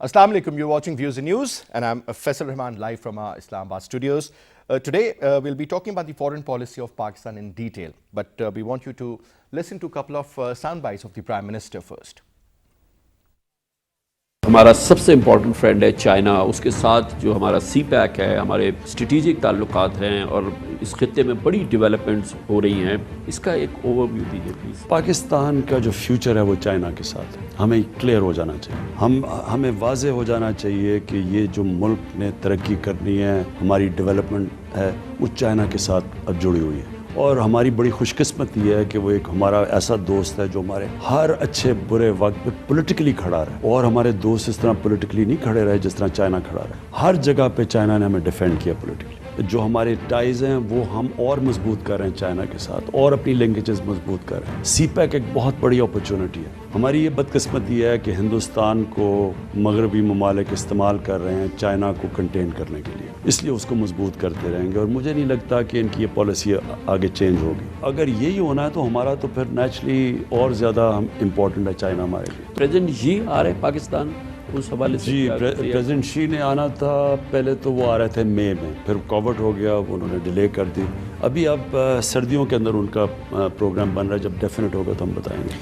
Assalamu alaikum, you're watching Views in News and I'm Faisal Rahman live from our Islamabad studios. Today we'll be talking about the foreign policy of Pakistan in detail, but we want you to listen to a couple of sound bites of the Prime Minister first. हमारा सबसे important friend है China, उसके साथ जो हमारा सी pack है, हमारे strategic ताल्लुकात हैं और इस खत्ते में बड़ी डेवलपमेंट्स हो रही हैं। इसका एक ओवरव्यू दीजिए प्लीज़। पाकिस्तान का जो फ्यूचर है वो चाइना के साथ है, हमें क्लियर हो जाना चाहिए। हमें वाज़ेह हो जाना चाहिए कि ये जो मुल्क ने तरक्की करनी है, हमारी डेवलपमेंट है, वो चाइना के साथ अब जुड़ी हुई है। और हमारी बड़ी खुशकिस्मती है कि वो एक हमारा ऐसा दोस्त है जो हमारे हर अच्छे बुरे वक्त पे पॉलिटिकली खड़ा रहे, और हमारे दोस्त इस तरह पॉलिटिकली नहीं खड़े रहे जिस तरह चाइना खड़ा रहा। हर जगह पे चाइना ने हमें डिफेंड किया पॉलिटिकली। जो हमारे टाइज़ हैं वो हम और मजबूत कर रहे हैं चाइना के साथ, और अपनी लिंकेजेस मजबूत कर रहे हैं। सी पैक एक बहुत बड़ी अपॉर्चुनिटी है। हमारी ये बदकिस्मती है कि हिंदुस्तान को मगरबी ममालिक इस्तेमाल कर रहे हैं चाइना को कंटेन करने के लिए, इसलिए उसको मजबूत करते रहेंगे और मुझे नहीं लगता कि इनकी ये पॉलिसी आगे चेंज होगी। अगर यही होना है तो हमारा तो फिर नेचुरली और ज़्यादा इम्पोर्टेंट है चाइना हमारे लिए। प्रेसिडेंट शी आ रहे पाकिस्तान, उस हवाले से जी प्रेसिडेंट शी ने आना था, पहले तो वो आ रहे थे मई में, फिर कोविड हो गया, उन्होंने डिले कर दी। अभी अब सर्दियों के अंदर उनका प्रोग्राम बन रहा है, जब डेफिनेट होगा तो हम बताएंगे।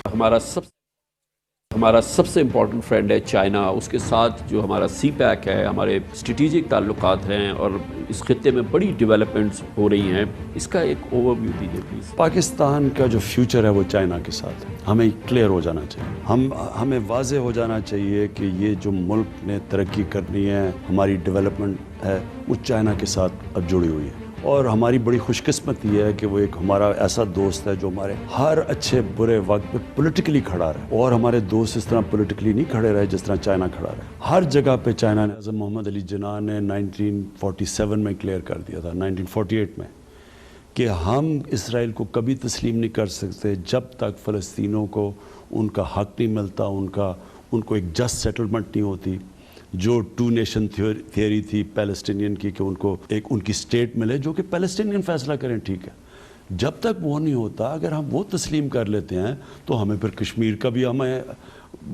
हमारा सबसे इम्पॉर्टेंट फ्रेंड है चाइना, उसके साथ जो हमारा सी पैक है, हमारे स्ट्रेटिजिक ताल्लुकात हैं और इस खत्ते में बड़ी डेवलपमेंट्स हो रही हैं। इसका एक ओवरव्यू दीजिए प्लीज़। पाकिस्तान का जो फ्यूचर है वो चाइना के साथ है, हमें क्लियर हो जाना चाहिए। हमें वाज़ेह हो जाना चाहिए कि ये जो मुल्क ने तरक्की करनी है, हमारी डेवलपमेंट है, वो चाइना के साथ अब जुड़ी हुई है। और हमारी बड़ी खुशकिस्मती है कि वो एक हमारा ऐसा दोस्त है जो हमारे हर अच्छे बुरे वक्त पे पॉलिटिकली खड़ा रहे, और हमारे दोस्त इस तरह पॉलिटिकली नहीं खड़े रहे जिस तरह चाइना खड़ा रहा। हर जगह पे चाइना ने, आज़म मोहम्मद अली जिन्ना ने 1947 में क्लियर कर दिया था, 1948 में, कि हम इसराइल को कभी तस्लीम नहीं कर सकते जब तक फ़लस्तीनों को उनका हक नहीं मिलता, उनको एक जस्ट सेटलमेंट नहीं होती। जो टू नेशन थियोरी थी पैलेस्टीनियन की, कि उनको एक उनकी स्टेट मिले जो कि पैलेस्टीनियन फैसला करें, ठीक है। जब तक वो नहीं होता, अगर हम वो तस्लीम कर लेते हैं तो हमें फिर कश्मीर का भी, हमें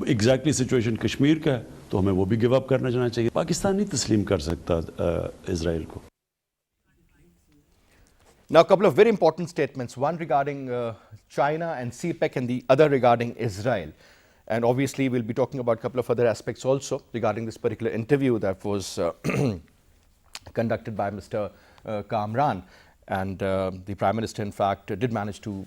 एग्जैक्टली सिचुएशन कश्मीर का है तो हमें वो भी गिव अप करना जाना चाहिए। पाकिस्तान नहीं तस्लीम कर सकता इसराइल को। Now, a couple of very important statements, one regarding China and CPEC and the other regarding Israel. And obviously, we'll be talking about a couple of other aspects also regarding this particular interview that was conducted by Mr. Kamran. And the Prime Minister, in fact, did manage to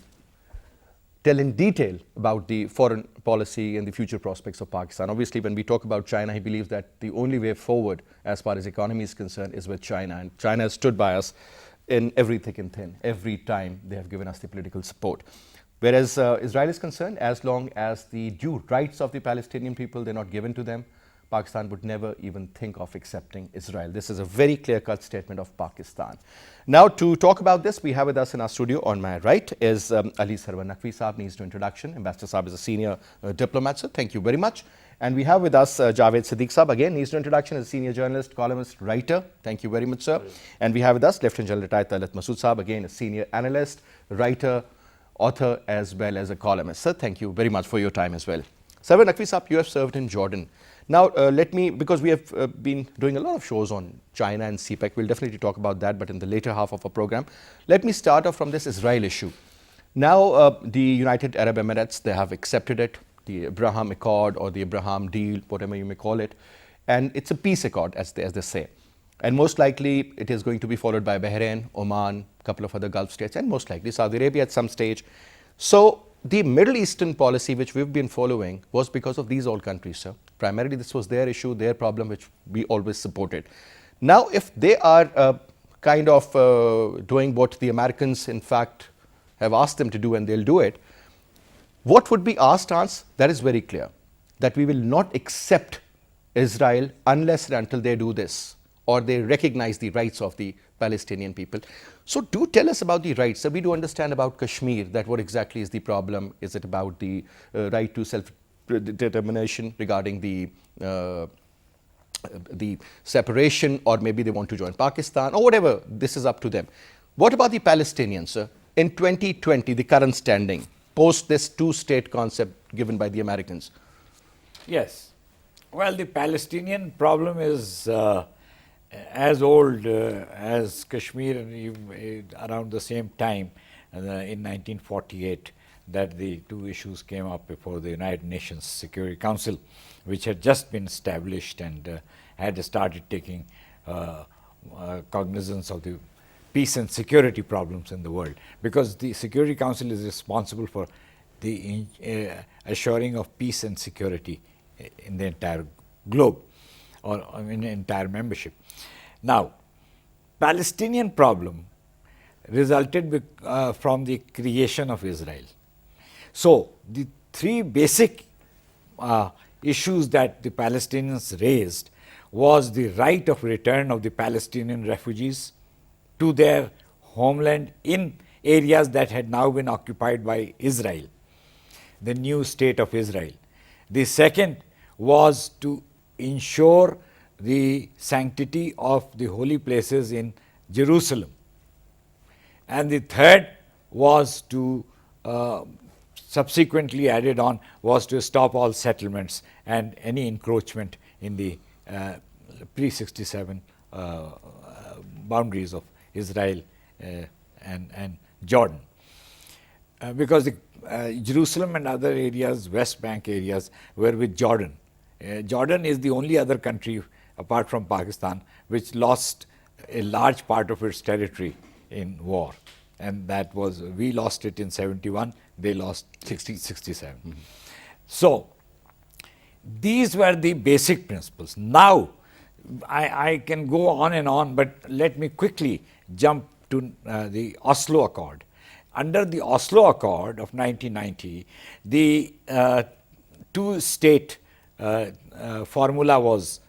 tell in detail about the foreign policy and the future prospects of Pakistan. Obviously, when we talk about China, he believes that the only way forward as far as economy is concerned is with China. And China has stood by us in every thick and thin. Every time they have given us the political support. Whereas Israel is concerned, as long as the due rights of the Palestinian people, they're not given to them, Pakistan would never even think of accepting Israel. This is a very clear-cut statement of Pakistan. Now, to talk about this, we have with us in our studio on my right is Ali Sarwar Naqvi Saab. Needs no introduction. Ambassador Saab is a senior diplomat, sir. Thank you very much. And we have with us Javed Siddique Saab. Again, needs no introduction, as a senior journalist, columnist, writer. Thank you very much, sir. And we have with us Lieutenant General retired Talat Masood Saab. Again, a senior analyst, writer, author as well as a columnist. Sir, thank you very much for your time as well. Sarwar Naqvi Saab, you have served in Jordan. Now, let me, because we have been doing a lot of shows on China and CPEC, we'll definitely talk about that, but in the later half of our program, let me start off from this Israel issue. Now, the United Arab Emirates, they have accepted it, the Abraham Accord or the Abraham Deal, whatever you may call it, and it's a peace accord, as they say. And most likely, it is going to be followed by Bahrain, Oman, a couple of other Gulf states, and most likely Saudi Arabia at some stage. So, the Middle Eastern policy which we've been following was because of these all countries, sir. Primarily, this was their issue, their problem, which we always supported. Now, if they are kind of doing what the Americans, in fact, have asked them to do, and they'll do it, what would be our stance? That is very clear, that we will not accept Israel unless and until they do this, or they recognize the rights of the Palestinian people. So do tell us about the rights. So we do understand about Kashmir, that what exactly is the problem. Is it about the right to self-determination regarding the separation, or maybe they want to join Pakistan, or whatever, this is up to them. What about the Palestinians, sir? In 2020, the current standing, post this two-state concept given by the Americans. Yes. Well, the Palestinian problem is as old as Kashmir, and around the same time in 1948 that the two issues came up before the United Nations Security Council, which had just been established and had started taking cognizance of the peace and security problems in the world, because the Security Council is responsible for the assuring of peace and security in the entire globe, or in entire membership. Now, Palestinian problem resulted from the creation of Israel. So, the three basic issues that the Palestinians raised was the right of return of the Palestinian refugees to their homeland in areas that had now been occupied by Israel, the new state of Israel. The second was to ensure the sanctity of the holy places in Jerusalem. And the third was to, subsequently added on, was to stop all settlements and any encroachment in the pre-67 boundaries of Israel and Jordan. Because Jerusalem and other areas, West Bank areas, were with Jordan. Jordan is the only other country apart from Pakistan which lost a large part of its territory in war, and that was, we lost it in 71, they lost 67. Mm-hmm. So these were the basic principles. Now I can go on and on, but let me quickly jump to the Oslo Accord. Under the Oslo Accord of 1990, the two-state formula was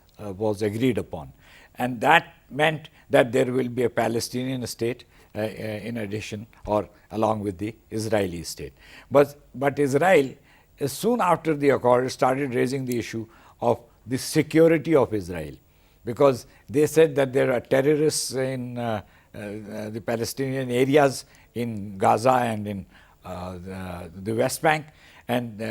agreed upon, and that meant that there will be a Palestinian state in addition or along with the Israeli state. But Israel, soon after the accord, started raising the issue of the security of Israel, because they said that there are terrorists in the Palestinian areas in Gaza and in the West Bank, and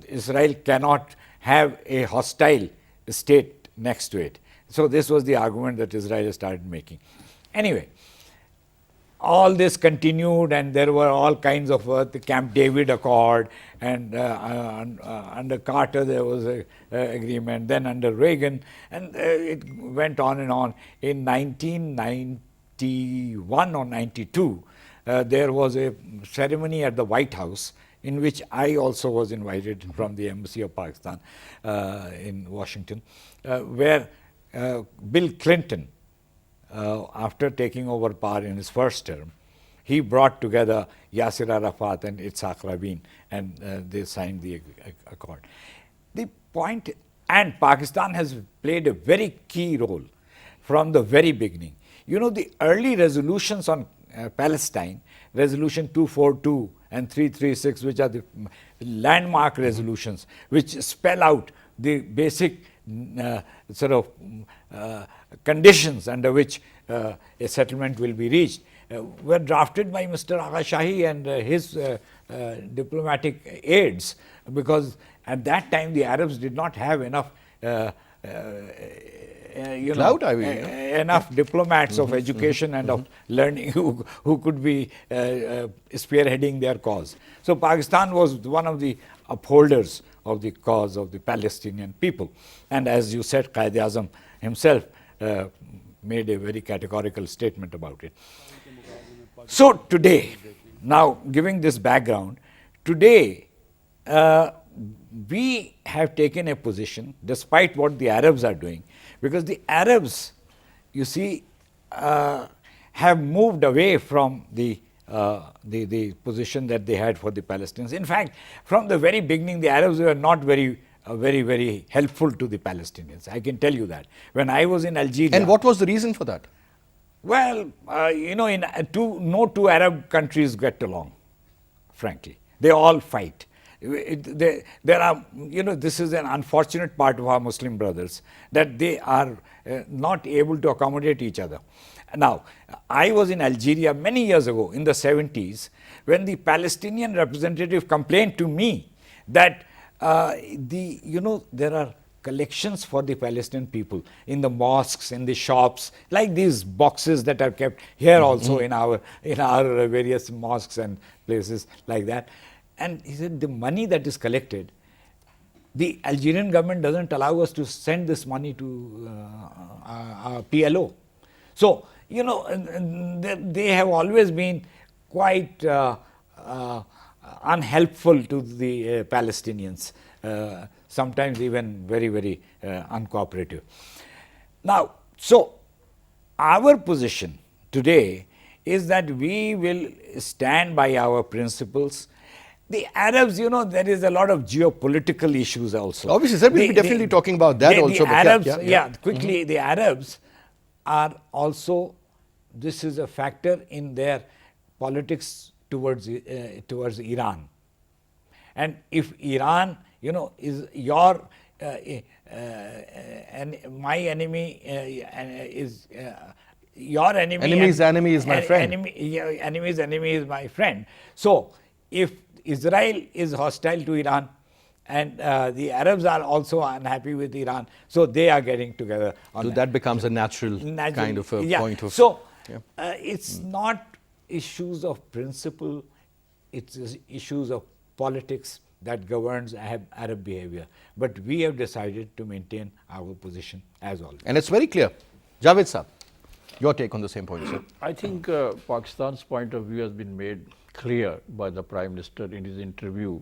Israel cannot have a hostile state next to it. So this was the argument that Israel started making. Anyway, all this continued, and there were all kinds of the Camp David Accord, and under Carter there was an agreement, then under Reagan, and it went on and on. In 1991 or 92, there was a ceremony at the White House in which I also was invited from the Embassy of Pakistan in Washington, where Bill Clinton, after taking over power in his first term, he brought together Yasser Arafat and Itzhak Rabin, and they signed the accord. The point, and Pakistan has played a very key role from the very beginning. You know, the early resolutions on Palestine, Resolution 242 and 336, which are the landmark resolutions, which spell out the basic sort of conditions under which a settlement will be reached, were drafted by Mr. Agha Shahi and his diplomatic aides, because at that time the Arabs did not have enough enough diplomats of education and of learning who could be spearheading their cause. So Pakistan was one of the upholders of the cause of the Palestinian people. And as you said, Qaid-e-Azam himself made a very categorical statement about it. So today, now giving this background, today we have taken a position, despite what the Arabs are doing, because the Arabs, you see, have moved away from the position that they had for the Palestinians. In fact, from the very beginning, the Arabs were not very helpful to the Palestinians. I can tell you that. When I was in Algeria. And what was the reason for that? Well, you know, no two Arab countries get along, frankly. They all fight. There are, you know, this is an unfortunate part of our Muslim brothers, that they are not able to accommodate each other. Now, I was in Algeria many years ago, in the 70s, when the Palestinian representative complained to me that there are collections for the Palestinian people in the mosques, in the shops, like these boxes that are kept here also in our various mosques and places like that. And he said the money that is collected, the Algerian government doesn't allow us to send this money to PLO. So, they have always been quite unhelpful to the Palestinians, sometimes even very, very uncooperative. Now, so our position today is that we will stand by our principles. The Arabs, there is a lot of geopolitical issues also. Obviously, sir, we'll be definitely talking about that also. The Arabs, quickly, the Arabs are also, this is a factor in their politics towards Iran. And if Iran, is your, my enemy is your enemy. Enemy's enemy is my friend. Enemy's enemy is my friend. So, if Israel is hostile to Iran and the Arabs are also unhappy with Iran, so they are getting together on So that becomes a natural kind of a point of... So, it's not issues of principle, it's issues of politics that governs Arab behavior. But we have decided to maintain our position as always. And it's very clear. Javed Saab, your take on the same point, sir. I think Pakistan's point of view has been made clear by the Prime Minister in his interview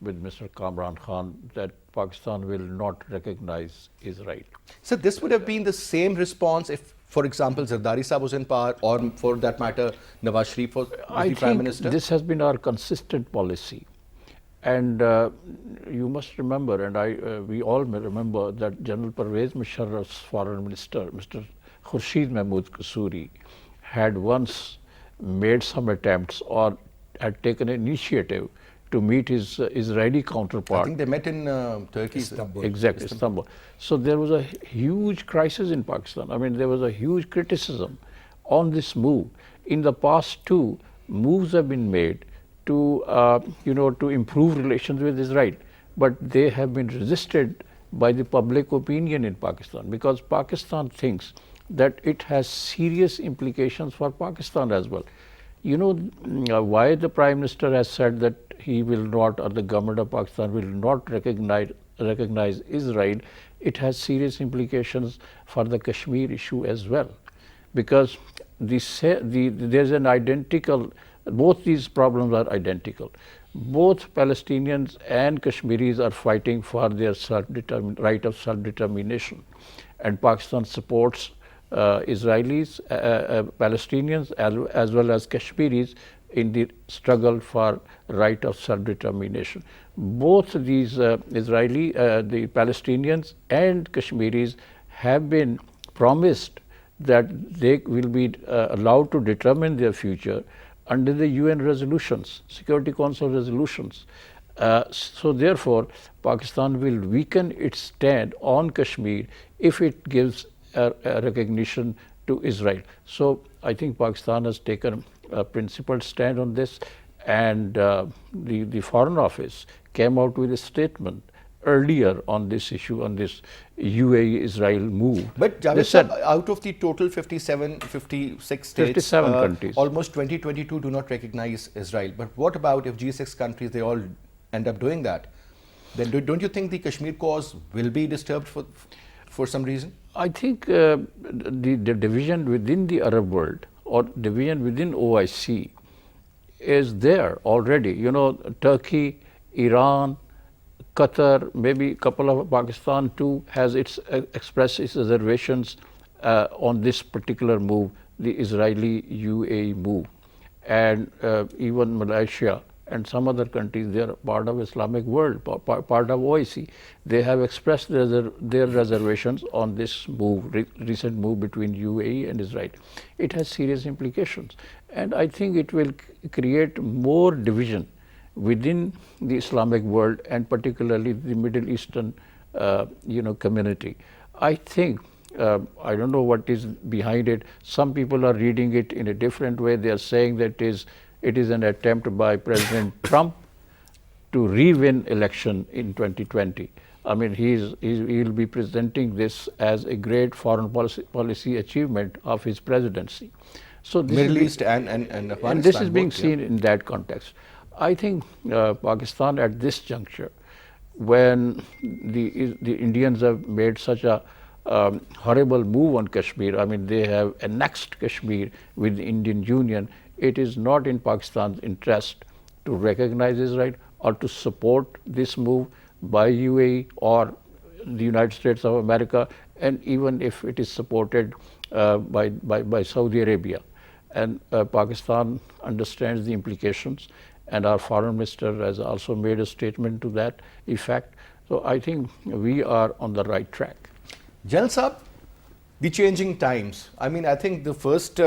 with Mr. Kamran Khan that Pakistan will not recognize Israel. So this would have been the same response if, for example, Zardari Saab was in power, or for that matter, Nawaz Sharif was the Prime Minister? This has been our consistent policy. And you must remember, and we all may remember, that General Pervez Musharraf's foreign minister, Mr. Khurshid Mahmood Qasuri, had once made some attempts or had taken an initiative to meet his Israeli counterpart. I think they met in Turkey. Exactly, Istanbul. So there was a huge crisis in Pakistan. I mean, there was a huge criticism on this move. In the past too, moves have been made to, to improve relations with Israel, but they have been resisted by the public opinion in Pakistan, because Pakistan thinks that it has serious implications for Pakistan as well. You know why the Prime Minister has said that he will not, or the government of Pakistan will not recognize Israel? It has serious implications for the Kashmir issue as well, because there's an identical, both these problems are identical. Both Palestinians and Kashmiris are fighting for their right of self-determination, and Pakistan supports Israelis, Palestinians as well as Kashmiris in the struggle for right of self-determination. Both these the Palestinians and Kashmiris have been promised that they will be allowed to determine their future under the UN resolutions, Security Council resolutions. So therefore, Pakistan will weaken its stand on Kashmir if it gives a recognition to Israel. So I think Pakistan has taken a principled stand on this, and the Foreign Office came out with a statement earlier on this issue, on this UAE-Israel move. But Javed sir, out of the total 56 states, 57 countries, almost 22 do not recognize Israel. But what about if G6 countries, they all end up doing that? Then don't you think the Kashmir cause will be disturbed for some reason? I think the division within the Arab world, or division within OIC, is there already. You know, Turkey, Iran, Qatar, maybe a couple of Pakistan too, has expressed its reservations on this particular move, the Israeli UAE move, and even Malaysia and some other countries, they are part of Islamic world, part of OIC. They have expressed their reservations on this move, recent move between UAE and Israel. It has serious implications, and I think it will create more division within the Islamic world, and particularly the Middle Eastern community. I think, I don't know what is behind it. Some people are reading it in a different way. They are saying that it is an attempt by President Trump to re-win election in 2020. I mean, he'll be presenting this as a great foreign policy achievement of his presidency. So this Middle is East and Afghanistan. and this is being both, seen in that context. I think Pakistan at this juncture, when the Indians have made such a horrible move on Kashmir, I mean, they have annexed Kashmir with the Indian Union, it is not in Pakistan's interest to recognize Israel or to support this move by UAE or the United States of America, and even if it is supported by Saudi Arabia. And Pakistan understands the implications, and our foreign minister has also made a statement to that effect. So I think we are on the right track. General Saab, the changing times. I mean, I think the first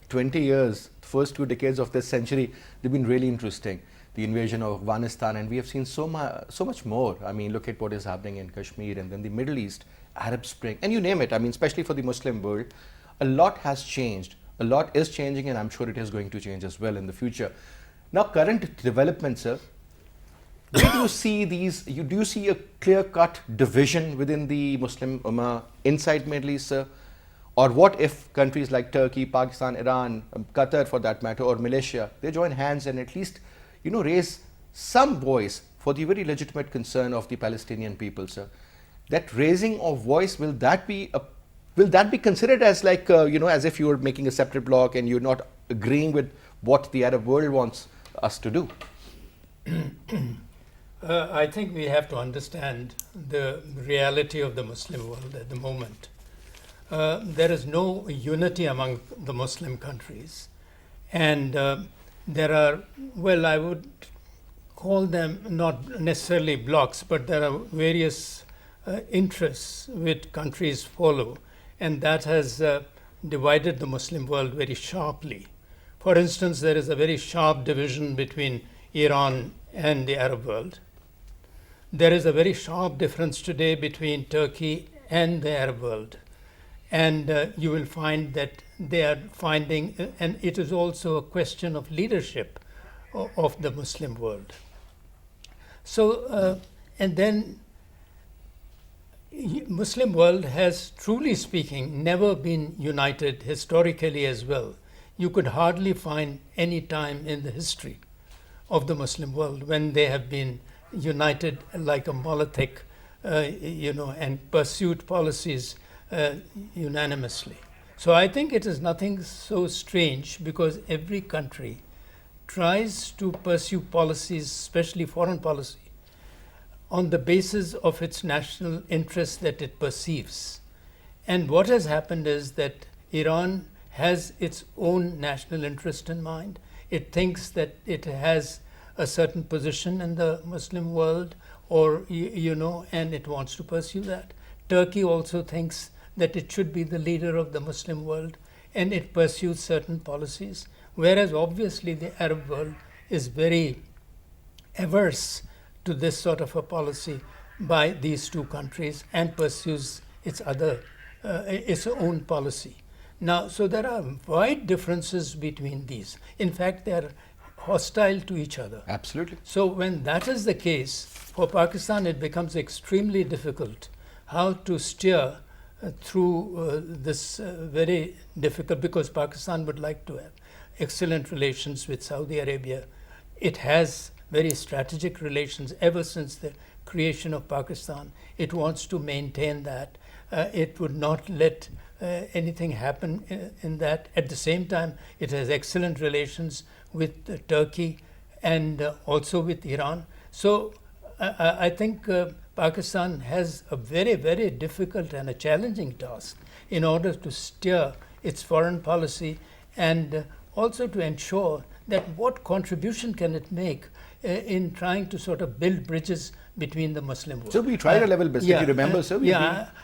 20 years, first 2 decades of this century, they've been really interesting. The invasion of Afghanistan, and we have seen so much more. I mean, look at what is happening in Kashmir, and then the Middle East, Arab Spring, and you name it. I mean, especially for the Muslim world, a lot has changed. A lot is changing, and I'm sure it is going to change as well in the future. Now, current developments, sir, where do you see these? Do you see a clear-cut division within the Muslim Ummah inside Middle East, sir? Or what if countries like Turkey, Pakistan, Iran, Qatar for that matter, or Malaysia, they join hands and at least, you know, raise some voice for the very legitimate concern of the Palestinian people, sir? That raising of voice, will that be considered as like, you know, as if you were making a separate bloc and you're not agreeing with what the Arab world wants us to do? I think we have to understand the reality of the Muslim world at the moment. There is no unity among the Muslim countries, and there are, well, I would call them not necessarily blocs, but there are various interests which countries follow, and that has divided the Muslim world very sharply. For instance, there is a very sharp division between Iran and the Arab world. There is a very sharp difference today between Turkey and the Arab world. And you will find that they are finding, and it is also a question of leadership of the Muslim world. So, and then Muslim world has, truly speaking, never been united historically as well. You could hardly find any time in the history of the Muslim world when they have been united like a monolithic, you know, and pursued policies unanimously. So I think it is nothing so strange, because every country tries to pursue policies, especially foreign policy, on the basis of its national interests that it perceives. And what has happened is that Iran has its own national interest in mind. It thinks that it has a certain position in the Muslim world, or, you know, and it wants to pursue that. Turkey also thinks that it should be the leader of the Muslim world, and it pursues certain policies, whereas obviously the Arab world is very averse to this sort of a policy by these two countries and pursues its own policy. Now, so there are wide differences between these. In fact, they are hostile to each other. Absolutely. So when that is the case, for Pakistan it becomes extremely difficult how to steer through this very difficult, because Pakistan would like to have excellent relations with Saudi Arabia. It has very strategic relations ever since the creation of Pakistan. It wants to maintain that. It would not let anything happen in that. At the same time, it has excellent relations with Turkey and also with Iran. So I think Pakistan has a very, very difficult and a challenging task in order to steer its foreign policy, and also to ensure that what contribution can it make in trying to sort of build bridges between the Muslim world. So we tried a level best, if you remember, sir.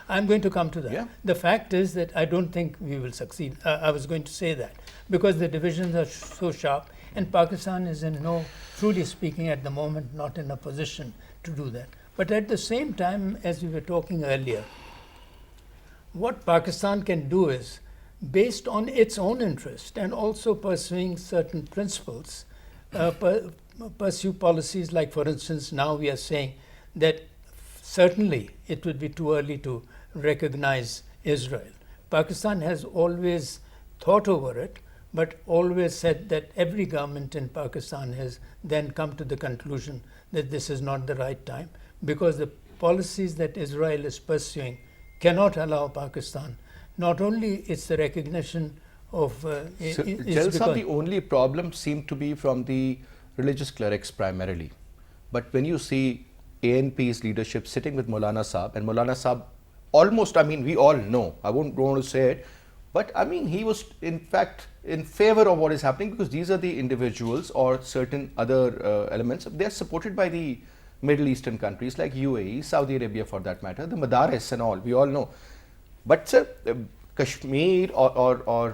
I'm going to come to that. Yeah. The fact is that I don't think we will succeed. I was going to say that, because the divisions are so sharp, and Pakistan is truly speaking at the moment, not in a position to do that. But at the same time, as we were talking earlier, what Pakistan can do is, based on its own interest and also pursuing certain principles, pursue policies like, for instance, now we are saying that certainly it would be too early to recognize Israel. Pakistan has always thought over it, but always said that every government in Pakistan has then come to the conclusion that this is not the right time, because the policies that Israel is pursuing cannot allow Pakistan. Not only it's the recognition of So, Jalsa, the only problem seemed to be from the religious clerics primarily. But when you see ANP's leadership sitting with Maulana Saab, and Maulana Saab almost, I mean, we all know, I won't want to say it, but I mean, he was in fact in favor of what is happening, because these are the individuals or certain other elements. They are supported by the Middle Eastern countries like UAE, Saudi Arabia for that matter, the Madaris and all, we all know. But sir, Kashmir or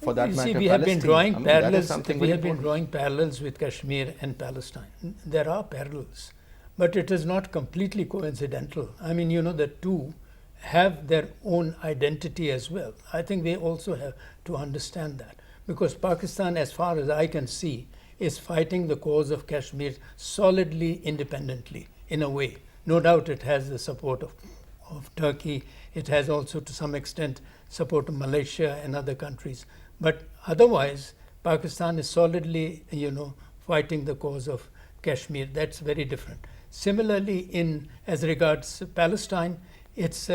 for that you matter, see, we have been drawing Palestine, I mean, that is parallels. something We very have been important. drawing parallels with Kashmir and Palestine. There are parallels, but it is not completely coincidental. I mean, you know, the two have their own identity as well. I think they also have to understand that, because Pakistan, as far as I can see, is fighting the cause of Kashmir solidly independently in a way. No doubt it has the support of Turkey. It has also to some extent support of Malaysia and other countries. But otherwise, Pakistan is solidly, you know, fighting the cause of Kashmir. That's very different. Similarly, as regards Palestine, it's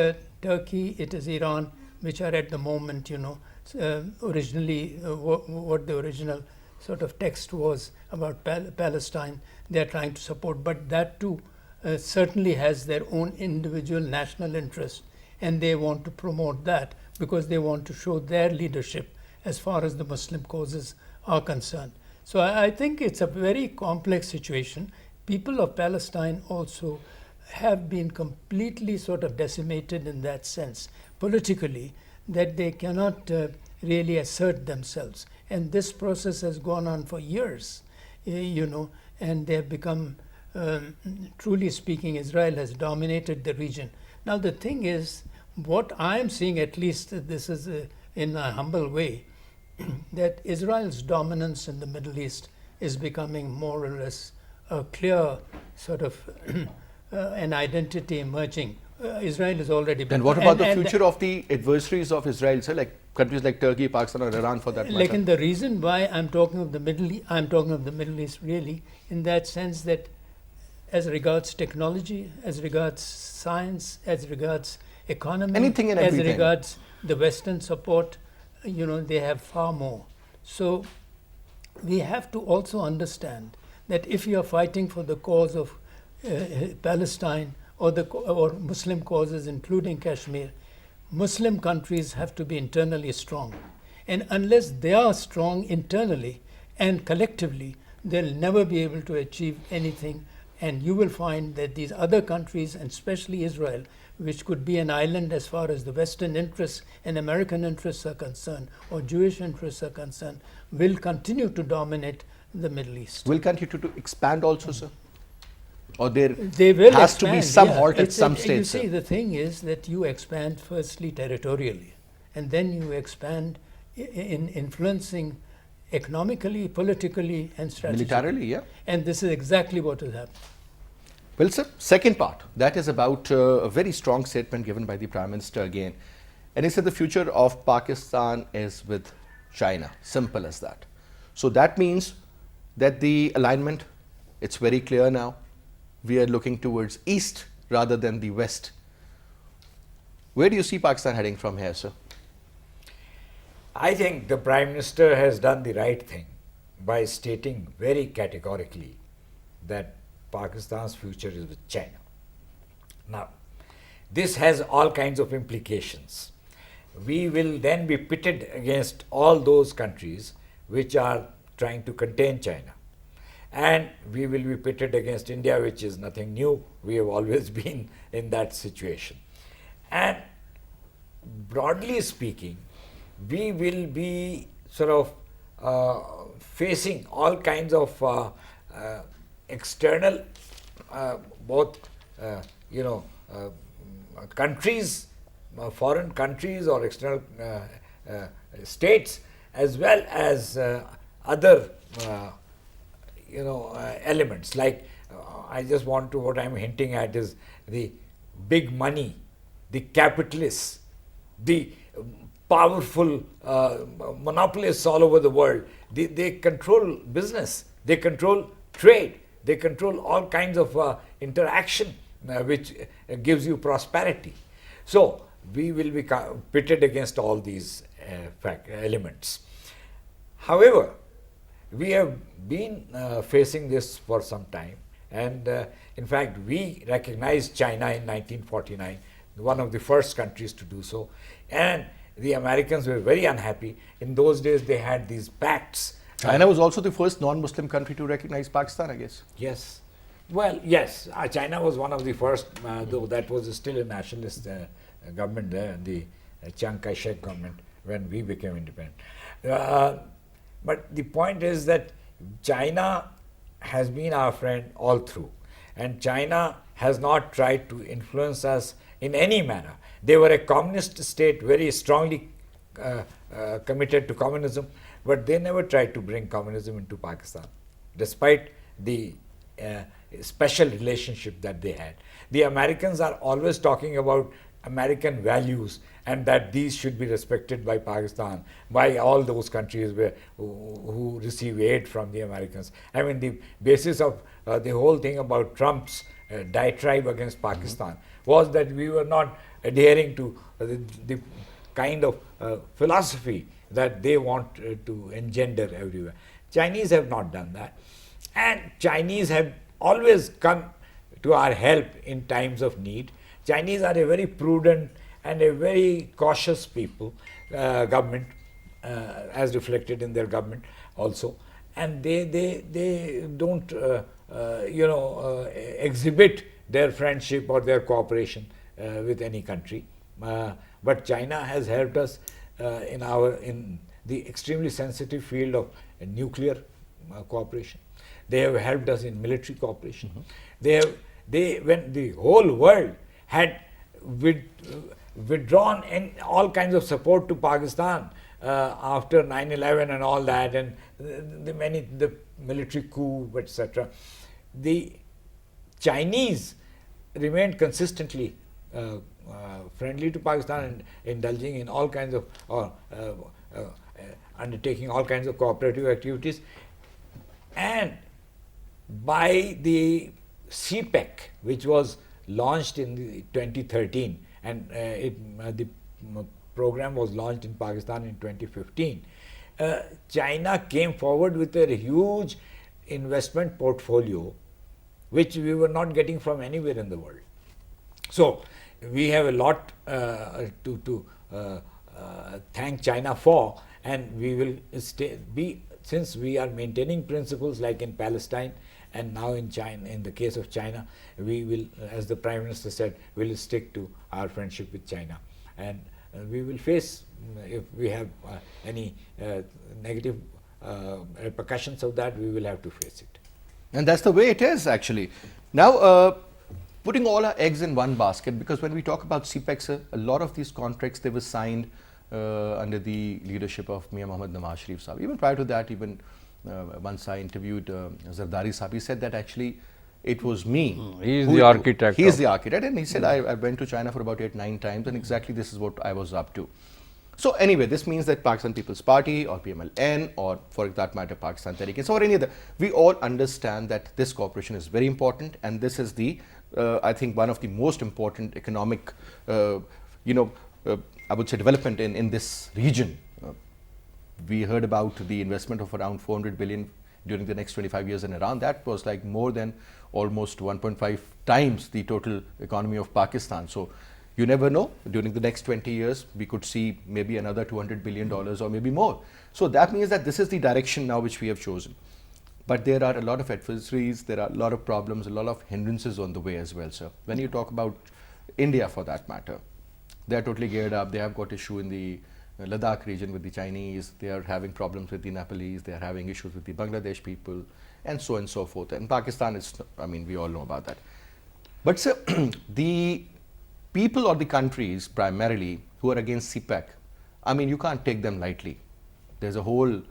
Turkey, it is Iran, which are at the moment, you know, originally what the original sort of text was about Palestine, they're trying to support. But that too certainly has their own individual national interest, and they want to promote that because they want to show their leadership as far as the Muslim causes are concerned. So I think it's a very complex situation. People of Palestine also have been completely sort of decimated in that sense politically, that they cannot really assert themselves. And this process has gone on for years, you know, and they have become, truly speaking, Israel has dominated the region. Now the thing is, what I am seeing, at least this is in a humble way, that Israel's dominance in the Middle East is becoming more or less a clear sort of an identity emerging. Israel is already. Then what about the future of the adversaries of Israel, sir, like countries like Turkey, Pakistan, or Iran, for that matter? Like, in the reason why I'm talking of the Middle East, I'm talking of the Middle East really in that sense that, as regards technology, as regards science, as regards economy, Anything and as everything. regards the Western support, you know, they have far more. So we have to also understand that if you are fighting for the cause of Palestine or Muslim causes, including Kashmir, Muslim countries have to be internally strong. And unless they are strong internally and collectively, they'll never be able to achieve anything. And you will find that these other countries, and especially Israel, which could be an island as far as the Western interests and American interests are concerned, or Jewish interests are concerned, will continue to dominate the Middle East. Will continue to expand also, sir? Or there They will has to be expand, some yeah. halt at It's some You stage, see, sir? the thing is that you expand firstly territorially, and then you expand in influencing economically, politically, and strategically. Militarily, yeah. And this is exactly what has happened. Well, sir, second part, that is about a very strong statement given by the Prime Minister again. And he said the future of Pakistan is with China. Simple as that. So that means that the alignment, it's very clear now. We are looking towards east rather than the west. Where do you see Pakistan heading from here, sir? I think the Prime Minister has done the right thing by stating very categorically that Pakistan's future is with China. Now, this has all kinds of implications. We will then be pitted against all those countries which are trying to contain China. And we will be pitted against India, which is nothing new. We have always been in that situation. And broadly speaking, we will be sort of facing all kinds of external, both countries, foreign countries or external states, as well as other elements like I just want to, what I'm hinting at is the big money, the capitalists, the powerful monopolists all over the world. They control business, they control trade, they control all kinds of interaction which gives you prosperity. So we will be pitted against all these elements. However, we have been facing this for some time, and in fact we recognized China in 1949, one of the first countries to do so, and the Americans were very unhappy. In those days they had these pacts. China was also the first non-Muslim country to recognize Pakistan, I guess. Yes. Well, yes, China was one of the first, though that was still a nationalist government there, the Chiang Kai-shek government, when we became independent. But the point is that China has been our friend all through, and China has not tried to influence us in any manner. They were a communist state, very strongly committed to communism, but they never tried to bring communism into Pakistan, despite the special relationship that they had. The Americans are always talking about American values and that these should be respected by Pakistan, by all those countries who receive aid from the Americans. I mean, the basis of the whole thing about Trump's diatribe against Pakistan was that we were not adhering to the kind of philosophy that they want to engender everywhere. Chinese have not done that, and Chinese have always come to our help in times of need. Chinese are a very prudent and a very cautious people, government, as reflected in their government also, and they don't exhibit their friendship or their cooperation with any country. But China has helped us in the extremely sensitive field of nuclear cooperation. They have helped us in military cooperation. When the whole world had withdrawn all kinds of support to Pakistan after 9/11 and all that, and the military coup, etc., the Chinese remained consistently friendly to Pakistan and indulging in all kinds of undertaking all kinds of cooperative activities. And by the CPEC, which was launched in 2013, and the program was launched in Pakistan in 2015, China came forward with a huge investment portfolio which we were not getting from anywhere in the world. So we have a lot to thank China for, and we will since we are maintaining principles like in Palestine and now in China, in the case of China, we will, as the Prime Minister said, we will stick to our friendship with China, and we will face, if we have any negative repercussions of that, we will have to face it. And that's the way it is, actually. Now, putting all our eggs in one basket, because when we talk about CPEC, a lot of these contracts, they were signed under the leadership of Mia Mohammad Nawaz Sharif Sahib. Even prior to that, even once I interviewed Zardari Sahib, he said that actually it was me. He is the architect. He is the architect, and he said I went to China for about 8-9 times, and exactly this is what I was up to. So anyway, this means that Pakistan People's Party or PMLN, or for that matter Pakistan Tehreek-e-Insaf or any other, we all understand that this cooperation is very important, and this is the I think one of the most important economic I would say development in this region. We heard about the investment of around 400 billion during the next 25 years in Iran. That was like more than almost 1.5 times the total economy of Pakistan. So you never know, during the next 20 years we could see maybe another $200 billion or maybe more. So that means that this is the direction now which we have chosen. But there are a lot of adversaries, there are a lot of problems, a lot of hindrances on the way as well, sir. When you talk about India for that matter, they are totally geared up. They have got issue in the Ladakh region with the Chinese. They are having problems with the Nepalese. They are having issues with the Bangladesh people, and so on and so forth. And Pakistan is, I mean, we all know about that. But sir, the people or the countries primarily who are against CPEC, I mean, you can't take them lightly. There's a whole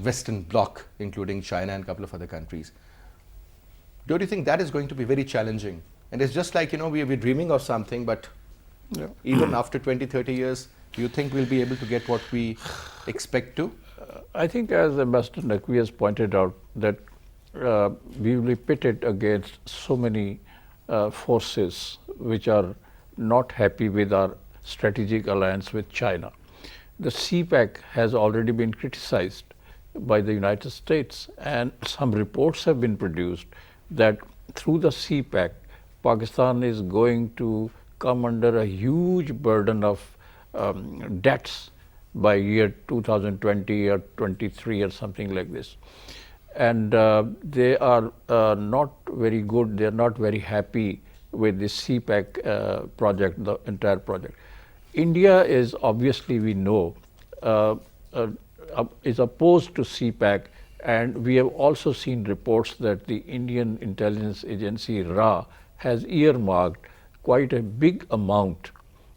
Western bloc, including China and a couple of other countries. Don't you think that is going to be very challenging? And it's just like, we're dreaming of something, but even after 20, 30 years, do you think we'll be able to get what we expect to? I think, as Ambassador Naqvi has pointed out, that we will be pitted against so many forces which are not happy with our strategic alliance with China. The CPEC has already been criticized by the United States, and some reports have been produced that through the CPEC, Pakistan is going to come under a huge burden of debts by year 2020 or 23 or something like this. And they are not very good, they are not very happy with the CPEC project, the entire project. India is obviously, we know, is opposed to CPEC, and we have also seen reports that the Indian intelligence agency RA has earmarked quite a big amount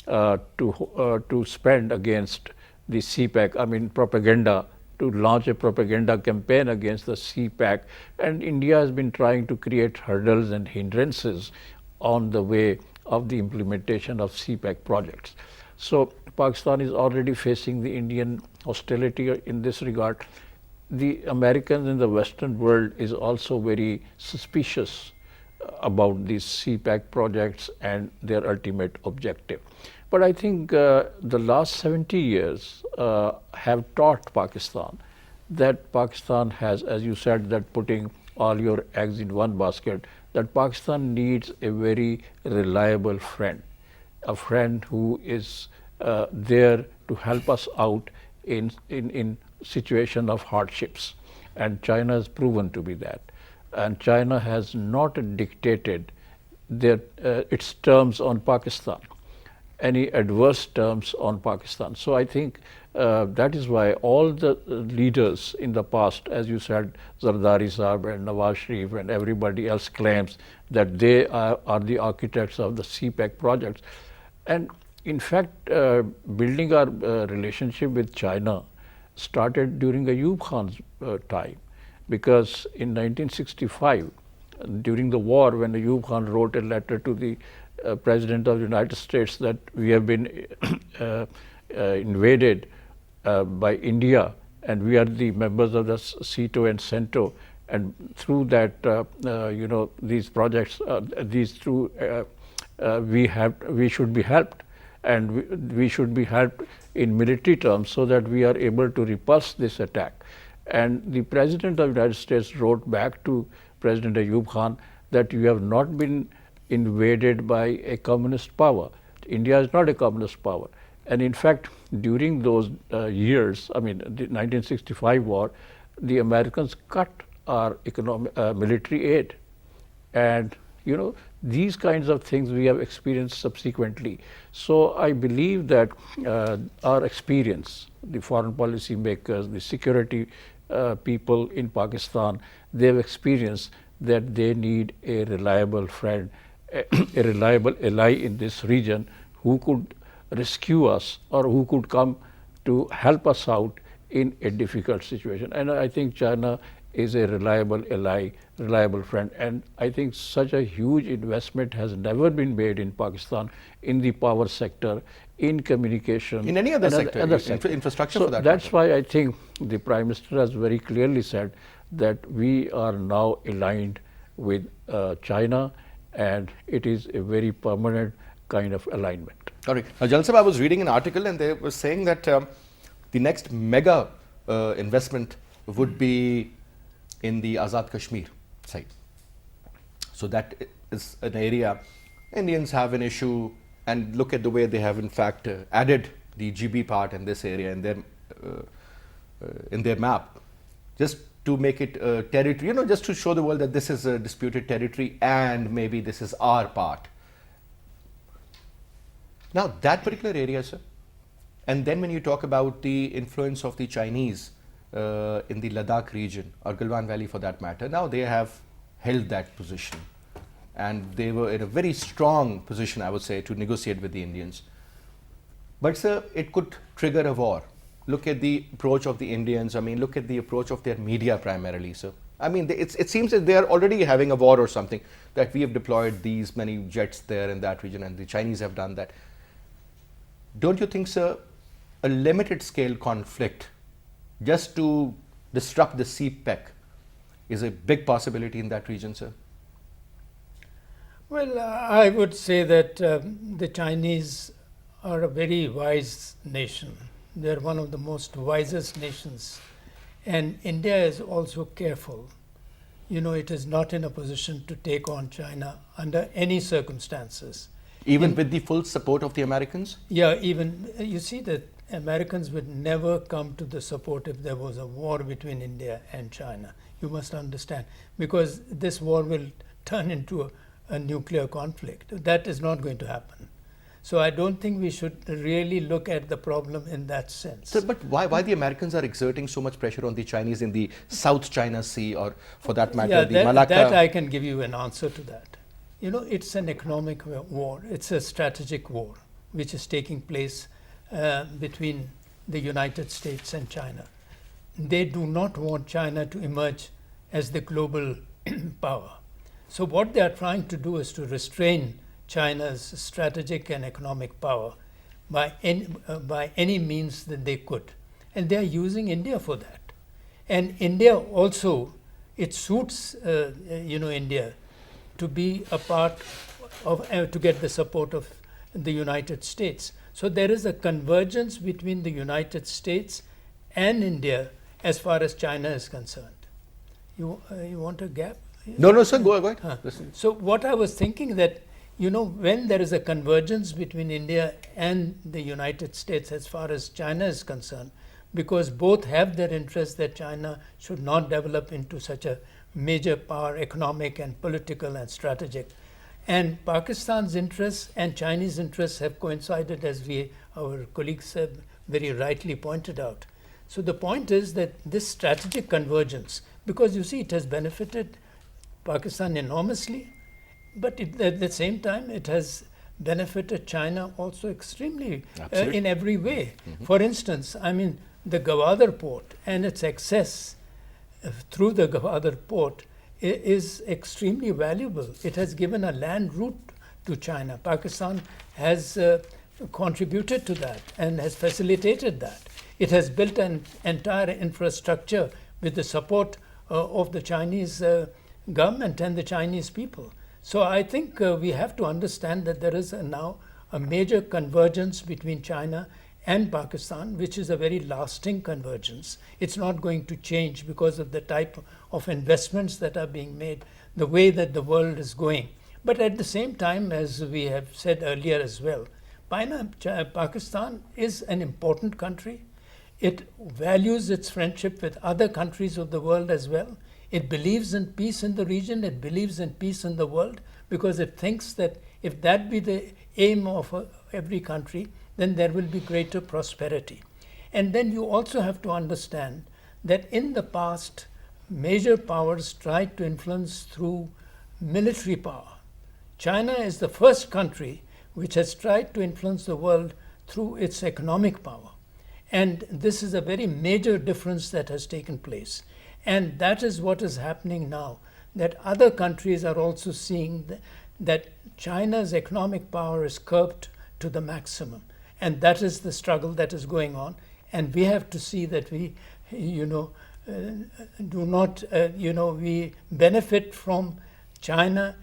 to spend against the CPEC, I mean propaganda, to launch a propaganda campaign against the CPEC, and India has been trying to create hurdles and hindrances on the way of the implementation of CPEC projects. So Pakistan is already facing the Indian hostility in this regard. The Americans in the Western world is also very suspicious about these CPEC projects and their ultimate objective. But I think the last 70 years have taught Pakistan that Pakistan has, as you said, that putting all your eggs in one basket, that Pakistan needs a very reliable friend, a friend who is there to help us out in situation of hardships. And China has proven to be that. And China has not dictated its terms on Pakistan, any adverse terms on Pakistan. So I think that is why all the leaders in the past, as you said, Zardari Saab and Nawaz Sharif and everybody else claims that they are the architects of the CPEC projects. And in fact, building our relationship with China started during Ayub Khan's time, because in 1965, during the war, when Ayub Khan wrote a letter to the President of the United States that we have been invaded by India, and we are the members of the CETO and CENTO, and through that, these projects, we should be helped, and we should be helped in military terms so that we are able to repulse this attack. And the President of the United States wrote back to President Ayub Khan that you have not been invaded by a communist power. India is not a communist power. And in fact, during those years, I mean, the 1965 war, the Americans cut our military aid. And, these kinds of things we have experienced subsequently. So I believe that our experience, the foreign policy makers, the security people in Pakistan, they have experienced that they need a reliable friend, a reliable ally in this region who could rescue us or who could come to help us out in a difficult situation. And I think China is a reliable ally, reliable friend. And I think such a huge investment has never been made in Pakistan in the power sector, in communication. In any other sector, infrastructure so for that that's matter. why I think the Prime Minister has very clearly said that we are now aligned with China, and it is a very permanent kind of alignment. All right. Now, Jalal Sahab, I was reading an article and they were saying that the next mega investment would be in the Azad Kashmir side. So that is an area Indians have an issue, and look at the way they have in fact added the GB part in this area in their map, just to make it territory, just to show the world that this is a disputed territory and maybe this is our part. Now that particular area, sir, and then when you talk about the influence of the Chinese in the Ladakh region or Galwan Valley for that matter, now they have held that position and they were in a very strong position, I would say, to negotiate with the Indians. But sir, it could trigger a war. Look at the approach of the Indians. I mean, look at the approach of their media primarily. So, I mean, it seems that they are already having a war or something, that we have deployed these many jets there in that region and the Chinese have done that. Don't you think, sir, a limited scale conflict just to disrupt the CPEC is a big possibility in that region, sir? Well, I would say that the Chinese are a very wise nation. They're one of the most wisest nations. And India is also careful. You know, it is not in a position to take on China under any circumstances. Even with the full support of the Americans? Yeah, even, you see that Americans would never come to the support if there was a war between India and China. You must understand, because this war will turn into a nuclear conflict. That is not going to happen. So I don't think we should really look at the problem in that sense. Sir, but why the Americans are exerting so much pressure on the Chinese in the South China Sea, or for that matter, Yeah, the Malacca? that I can give you an answer to that. You know, it's an economic war. It's a strategic war which is taking place between the United States and China. They do not want China to emerge as the global power. So what they are trying to do is to restrain China's strategic and economic power by any means that they could. And they are using India for that. And India also, it suits India to be a part of, to get the support of the United States. So there is a convergence between the United States and India as far as China is concerned. You want a gap? No, sir, go ahead. Listen. So what I was thinking that, you know, when there is a convergence between India and the United States as far as China is concerned, because both have their interests that China should not develop into such a major power, economic and political and strategic. And Pakistan's interests and Chinese interests have coincided, as our colleagues have very rightly pointed out. So the point is that this strategic convergence, because you see it has benefited Pakistan enormously, but at the same time it has benefited China also extremely in every way. Mm-hmm. For instance, I mean, the Gwadar port and its access through the Gwadar port is extremely valuable. It has given a land route to China. Pakistan has contributed to that and has facilitated that. It has built an entire infrastructure with the support of the Chinese government and the Chinese people. So I think we have to understand that there is now a major convergence between China and Pakistan, which is a very lasting convergence. It's not going to change because of the type of investments that are being made, the way that the world is going. But at the same time, as we have said earlier as well, Pakistan is an important country. It values its friendship with other countries of the world as well. It believes in peace in the region. It believes in peace in the world, because it thinks that if that be the aim of every country, then there will be greater prosperity. And then you also have to understand that in the past, major powers tried to influence through military power. China is the first country which has tried to influence the world through its economic power. And this is a very major difference that has taken place. And that is what is happening now, that other countries are also seeing that China's economic power is curbed to the maximum. And that is the struggle that is going on. And we have to see that we, we benefit from China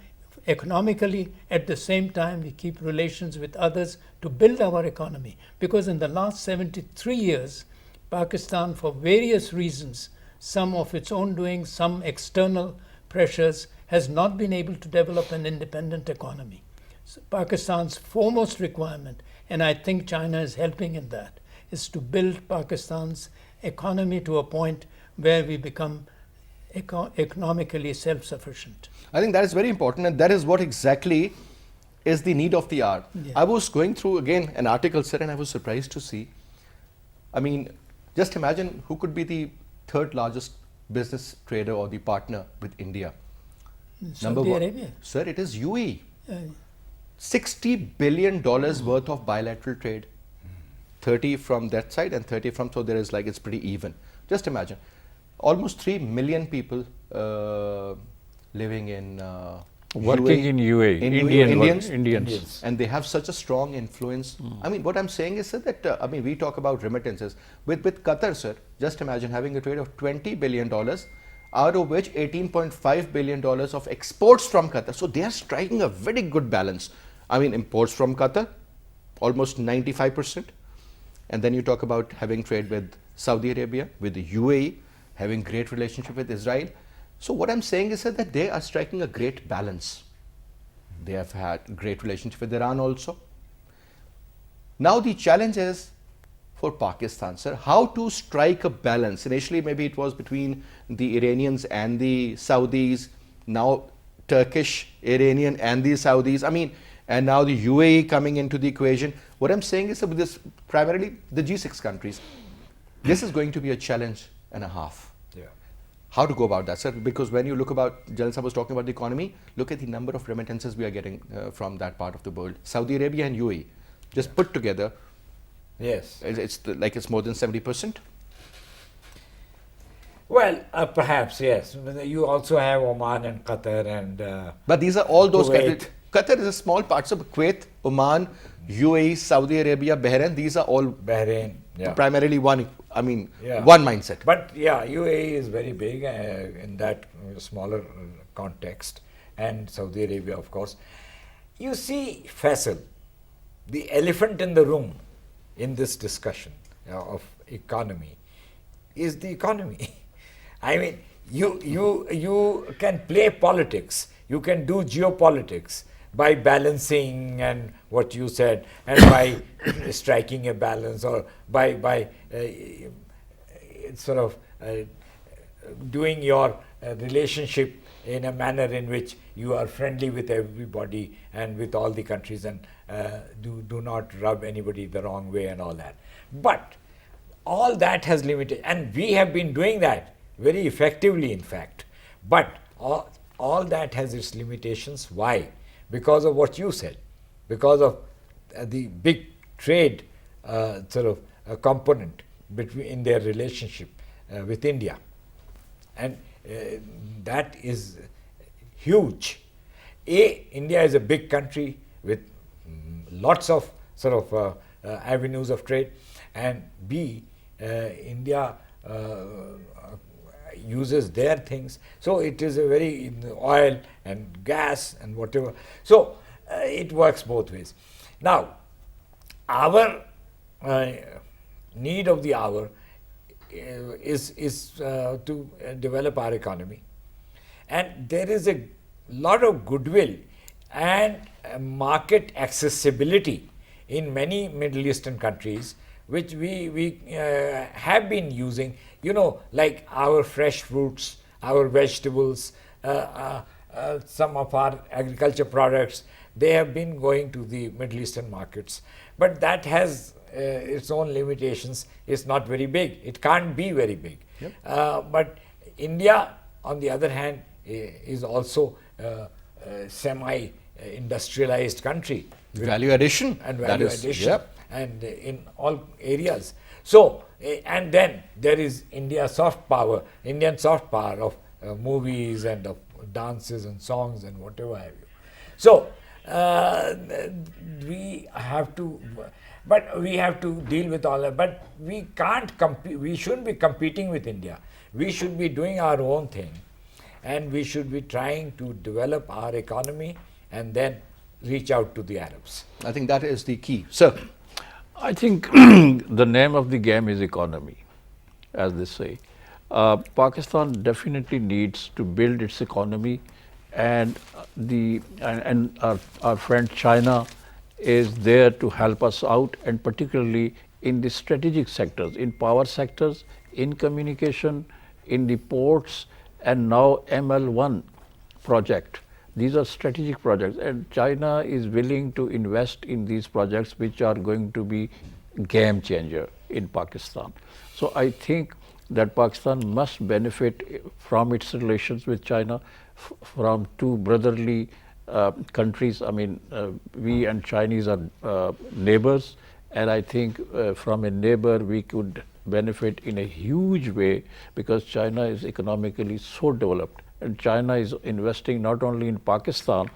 economically. At the same time, we keep relations with others to build our economy. Because in the last 73 years, Pakistan, for various reasons, some of its own doing, some external pressures, has not been able to develop an independent economy. So Pakistan's foremost requirement, and I think China is helping in that, is to build Pakistan's economy to a point where we become economically self-sufficient. I think that is very important, and that is what exactly is the need of the hour. Yeah. I was going through again an article, sir, and I was surprised to see. I mean, just imagine who could be the third largest business trader or the partner with India. Saudi Arabia. Sir, it is UAE. $60 billion worth of bilateral trade. 30 from that side and 30 from, so there is like, it's pretty even. Just imagine, almost 3 million people living in Working in UAE, Indians. and they have such a strong influence. I mean, what I'm saying is, sir, that I mean, we talk about remittances with Qatar, sir. Just imagine having a trade of $20 billion, out of which $18.5 billion of exports from Qatar. So they are striking a very good balance. I mean, imports from Qatar, almost 95%. And then you talk about having trade with Saudi Arabia, with the UAE, having great relationship with Israel. So what I'm saying is that they are striking a great balance. They have had great relationship with Iran also. Now the challenge is for Pakistan, sir, how to strike a balance. Initially, maybe it was between the Iranians and the Saudis. Now Turkish, Iranian and the Saudis. I mean, and now the UAE coming into the equation. What I'm saying is that with this, primarily the G6 countries, this is going to be a challenge and a half. How to go about that, sir? Because when you look about, Jalal Sahab was talking about the economy, look at the number of remittances we are getting from that part of the world. Saudi Arabia and UAE, just put together, Yes. Like it's more than 70%. Well, perhaps, yes. You also have Oman and Qatar and... But these are all those Kuwait. countries. Qatar is a small part. So Kuwait, Oman, UAE, Saudi Arabia, Bahrain, these are all Bahrain, yeah. primarily one, I mean, Yeah. one mindset. But yeah, UAE is very big in that smaller context, and Saudi Arabia, of course. You see, Faisal, the elephant in the room in this discussion of economy is the economy. I mean, you can play politics, you can do geopolitics by balancing and what you said, and by striking a balance, or by sort of doing your relationship in a manner in which you are friendly with everybody and with all the countries, and do not rub anybody the wrong way and all that. But all that has limited, and we have been doing that very effectively, in fact. But all that has its limitations. Why? Because of what you said, because of the big trade sort of component in their relationship with India, and that is huge. India is a big country with lots of sort of avenues of trade, and B, India uses their things, so it is a very oil and gas and whatever, so it works both ways. Now, our need of the hour is to develop our economy, and there is a lot of goodwill and market accessibility in many Middle Eastern countries, which we have been using, you know, like our fresh fruits, our vegetables, some of our agriculture products, they have been going to the Middle Eastern markets. But that has its own limitations. It's not very big. It can't be very big. Yep. But India, on the other hand, is also a semi-industrialized country. Value addition. And value addition. Yep. And in all areas. So, and then there is Indian soft power of movies and of dances and songs and whatever have you. So, we have to deal with all that, but we can't compete. We shouldn't be competing with India. We should be doing our own thing, and we should be trying to develop our economy and then reach out to the Arabs. I think that is the key. Sir? I think the name of the game is economy, as they say. Pakistan definitely needs to build its economy, and our friend China is there to help us out, and particularly in the strategic sectors, in power sectors, in communication, in the ports, and now ML1 project. These are strategic projects, and China is willing to invest in these projects, which are going to be game changer in Pakistan. So I think that Pakistan must benefit from its relations with China, from two brotherly countries. I mean, we and Chinese are neighbors, And I think from a neighbor we could benefit in a huge way, because China is economically so developed. And China is investing not only in Pakistan,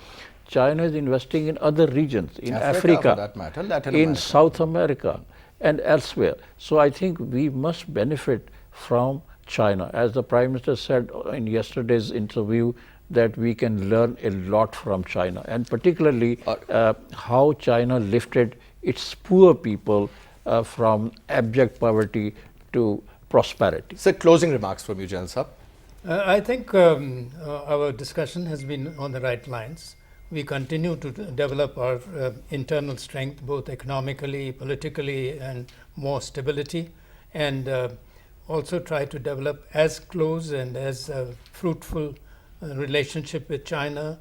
China is investing in other regions, in Africa, for that matter, Latin in America. South America, and elsewhere. So I think we must benefit from China. As the Prime Minister said in yesterday's interview, that we can learn a lot from China, and particularly how China lifted its poor people from abject poverty to prosperity. So, closing remarks from you, General Saab. I think our discussion has been on the right lines. We continue to develop our internal strength, both economically, politically, and more stability, and also try to develop as close and as fruitful relationship with China,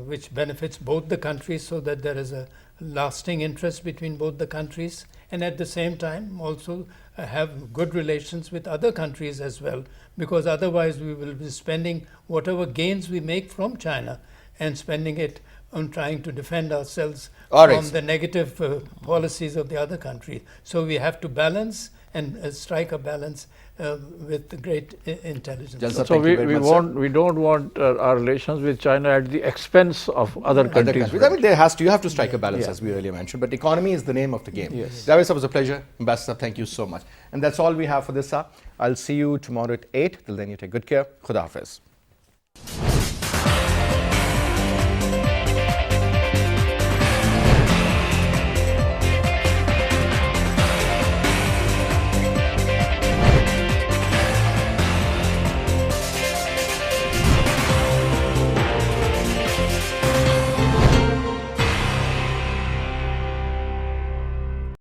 which benefits both the countries, so that there is a lasting interest between both the countries, and at the same time also have good relations with other countries as well, because otherwise we will be spending whatever gains we make from China and spending it on trying to defend ourselves from the negative policies of the other countries. So we have to balance and strike a balance with great intelligence. So we don't want our relations with China at the expense of other countries. I mean, you have to strike a balance, as we earlier mentioned, but economy is the name of the game. Yes. Javed sir, was a pleasure. Ambassador, thank you so much. And that's all we have for this hour. I'll see you tomorrow at 8. Till then, you take good care. Khuda Hafiz.